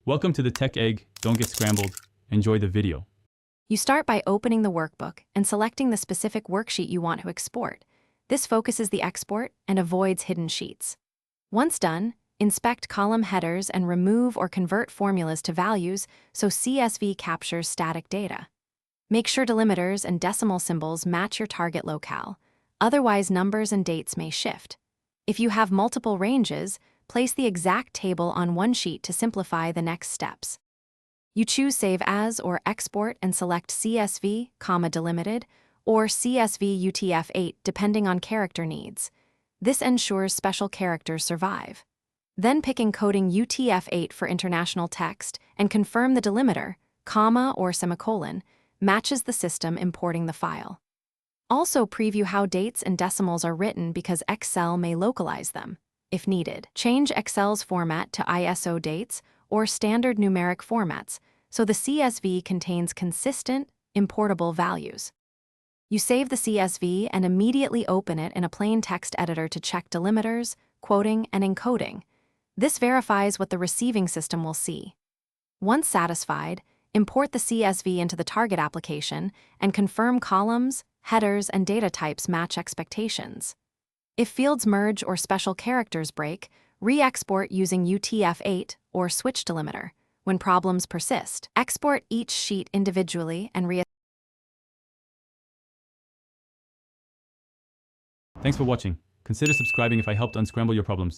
Welcome to the Tech Egg. Don't get scrambled. Enjoy the video. You start by opening the workbook and selecting the specific worksheet you want to export. This focuses the export and avoids hidden sheets. Once done, inspect column headers and remove or convert formulas to values so CSV captures static data. Make sure delimiters and decimal symbols match your target locale, otherwise numbers and dates may shift. If you have multiple ranges, place the exact table on one sheet to simplify the next steps. You choose Save As or Export and select CSV, delimited, or CSV UTF-8 depending on character needs. This ensures special characters survive. Then pick encoding UTF-8 for international text and confirm the delimiter, comma or semicolon, matches the system importing the file. Also preview how dates and decimals are written because Excel may localize them. If needed, change Excel's format to ISO dates or standard numeric formats so the CSV contains consistent, importable values. You save the CSV and immediately open it in a plain text editor to check delimiters, quoting, and encoding. This verifies what the receiving system will see. Once satisfied, import the CSV into the target application and confirm columns, headers, and data types match expectations. If fields merge or special characters break, re-export using UTF-8 or switch delimiter. When problems persist, export each sheet individually and Thanks for watching. Consider subscribing if I helped unscramble your problems.